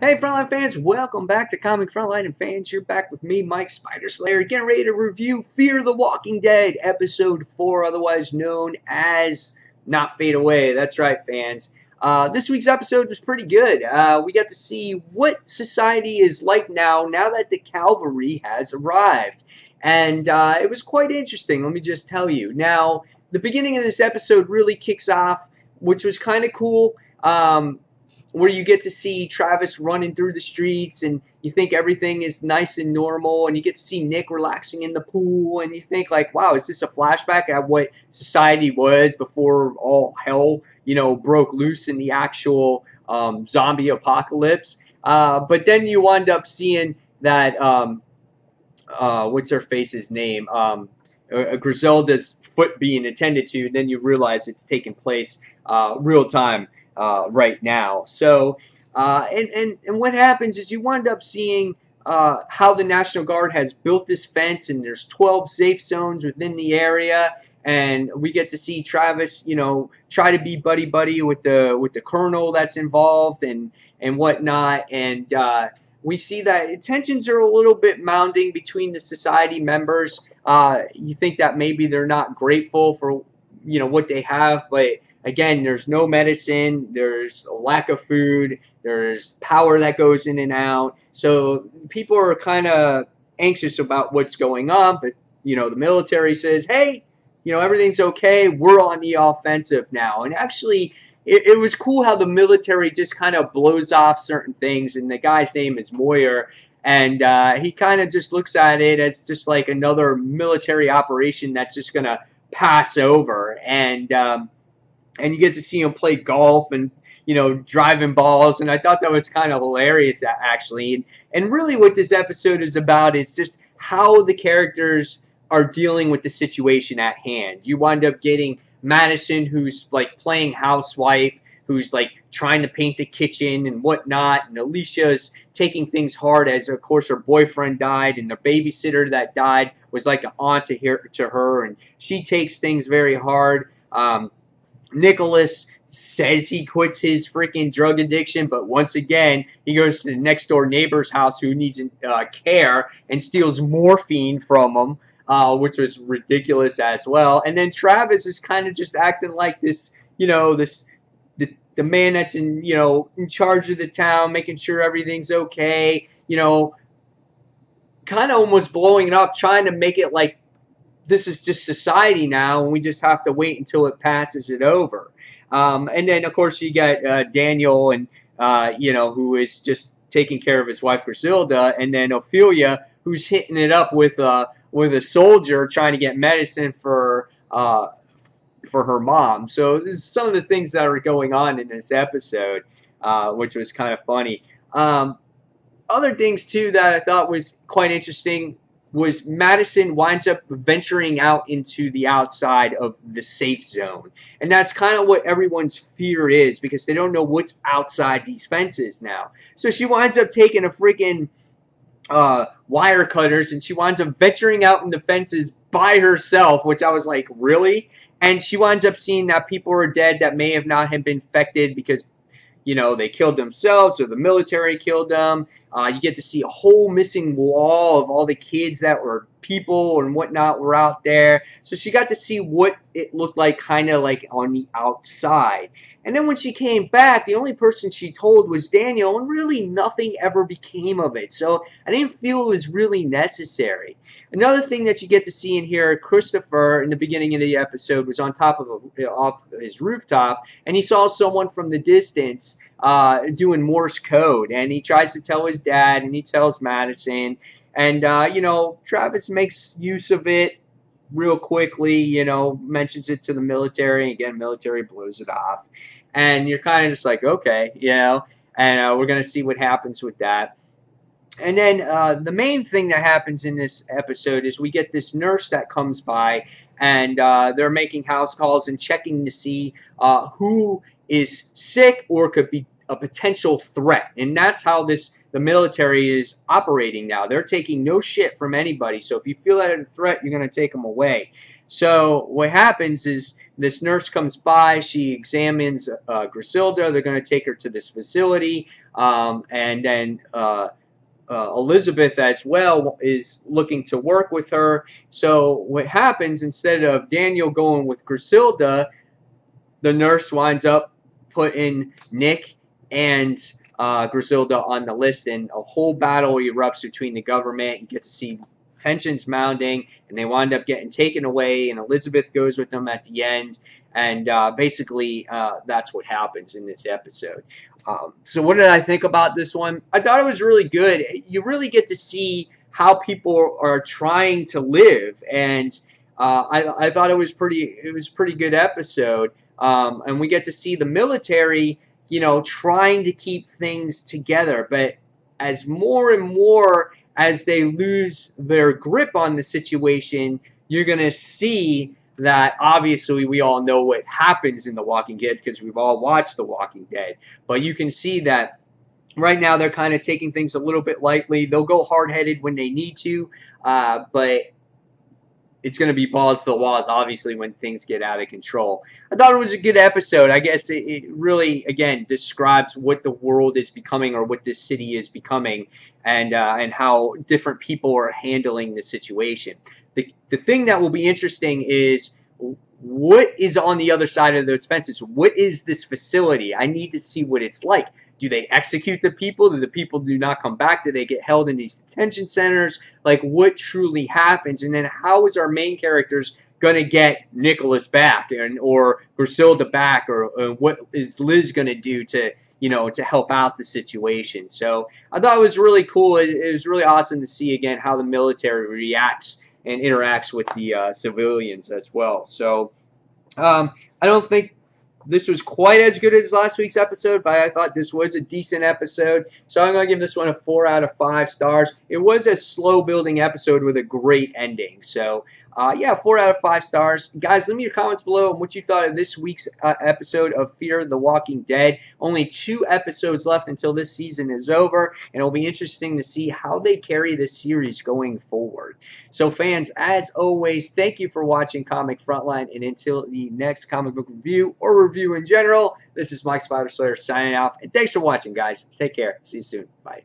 Hey, Frontline fans, welcome back to Comic Frontline Fans. You're back with me, Mike Spider Slayer, getting ready to review Fear the Walking Dead, Episode 4, otherwise known as Not Fade Away. That's right, fans. This week's episode was pretty good. We got to see what society is like now that the cavalry has arrived. And it was quite interesting, let me just tell you. Now, the beginning of this episode really kicks off, which was kind of cool. Where you get to see Travis running through the streets and you think everything is nice and normal, and you get to see Nick relaxing in the pool, and you think like, wow, is this a flashback at what society was before all hell, broke loose in the actual zombie apocalypse? But then you wind up seeing that, what's her face's name? Griselda's foot being attended to, and then you realize it's taking place real time. Right now. So, and what happens is you wind up seeing how the National Guard has built this fence, and there's 12 safe zones within the area, and we get to see Travis, try to be buddy with the colonel that's involved and whatnot, and we see that tensions are a little bit mounting between the society members. You think that maybe they're not grateful for what they have, but again, there's no medicine, there's a lack of food, there's power that goes in and out. So people are kind of anxious about what's going on, but the military says, hey, everything's okay, we're on the offensive now. And actually, it was cool how the military just kind of blows off certain things, and the guy's name is Moyer, and he kind of just looks at it as just like another military operation that's just going to pass over. And you get to see him play golf and, driving balls. And I thought that was kind of hilarious, actually. And really what this episode is about is just how the characters are dealing with the situation at hand. You wind up getting Madison, who's, like, playing housewife, who's, like, trying to paint the kitchen and whatnot. And Alicia's taking things hard as, of course, her boyfriend died. And the babysitter that died was like an aunt to her. And she takes things very hard. Nicholas says he quits his freaking drug addiction, but once again, he goes to the next door neighbor's house who needs care and steals morphine from him, which was ridiculous as well. And then Travis is kind of just acting like this, the man that's in charge of the town, making sure everything's okay, kind of almost blowing it up, trying to make it like this is just society now, and we just have to wait until it passes it over. And then, of course, you got Daniel, and who is just taking care of his wife Griselda, and then Ophelia, who's hitting it up with a soldier trying to get medicine for her mom. So this is some of the things that are going on in this episode, which was kind of funny. Other things too that I thought was quite interesting was Madison winds up venturing out into the outside of the safe zone. And that's kind of what everyone's fear is, because they don't know what's outside these fences now. So she winds up taking a freaking wire cutters, and she winds up venturing out in the fences by herself, which I was like, really? And she winds up seeing that people are dead that may have not have been infected because they killed themselves or the military killed them. You get to see a whole missing wall of all the kids that were people and whatnot were out there. So she got to see what it looked like kind of like on the outside. And then when she came back, the only person she told was Daniel, and really nothing ever became of it. So I didn't feel it was really necessary. Another thing that you get to see in here, Christopher, in the beginning of the episode, was on top of off his rooftop, and he saw someone from the distance doing Morse code, and he tries to tell his dad, and he tells Madison, and Travis makes use of it real quickly, mentions it to the military. Again, military blows it off, and you're kind of just like, okay, and we're gonna see what happens with that. And then the main thing that happens in this episode is we get this nurse that comes by, and they're making house calls and checking to see who is sick or could be a potential threat. And that's how the military is operating now. They're taking no shit from anybody. So if you feel that a threat, you're going to take them away. So what happens is this nurse comes by, she examines Griselda, they're going to take her to this facility. and then Elizabeth as well is looking to work with her. So what happens, instead of Daniel going with Griselda, the nurse winds up putting Nick and Griselda on the list, and a whole battle erupts between the government. You get to see tensions mounting, and they wind up getting taken away, and Elizabeth goes with them at the end, and basically that's what happens in this episode. So what did I think about this one? I thought it was really good. You really get to see how people are trying to live, and I thought it was pretty good episode. And we get to see the military, you know, trying to keep things together. But as more and more as they lose their grip on the situation, you're going to see that obviously we all know what happens in The Walking Dead because we've all watched The Walking Dead. But you can see that right now they're kind of taking things a little bit lightly. They'll go hard-headed when they need to, but it's going to be balls to the walls, obviously, when things get out of control. I thought it was a good episode. I guess it really, again, describes what the world is becoming, or what this city is becoming, and how different people are handling the situation. The thing that will be interesting is what is on the other side of those fences. What is this facility? I need to see what it's like. Do they execute the people? Do the people do not come back? Do they get held in these detention centers? Like, what truly happens? And then how is our main characters going to get Nicholas back, or Griselda back, or what is Liz going to do to, you know, to help out the situation? So I thought it was really cool. It was really awesome to see, again, how the military reacts and interacts with the civilians as well. So I don't think this was quite as good as last week's episode, but I thought this was a decent episode. So I'm going to give this one a 4 out of 5 stars. It was a slow-building episode with a great ending. So, yeah, 4 out of 5 stars. Guys, leave me your comments below on what you thought of this week's episode of Fear the Walking Dead. Only 2 episodes left until this season is over, and it'll be interesting to see how they carry this series going forward. So, fans, as always, thank you for watching Comic Frontline, and until the next comic book review or review in general, this is Mike Spider Slayer signing off, and thanks for watching, guys. Take care. See you soon. Bye.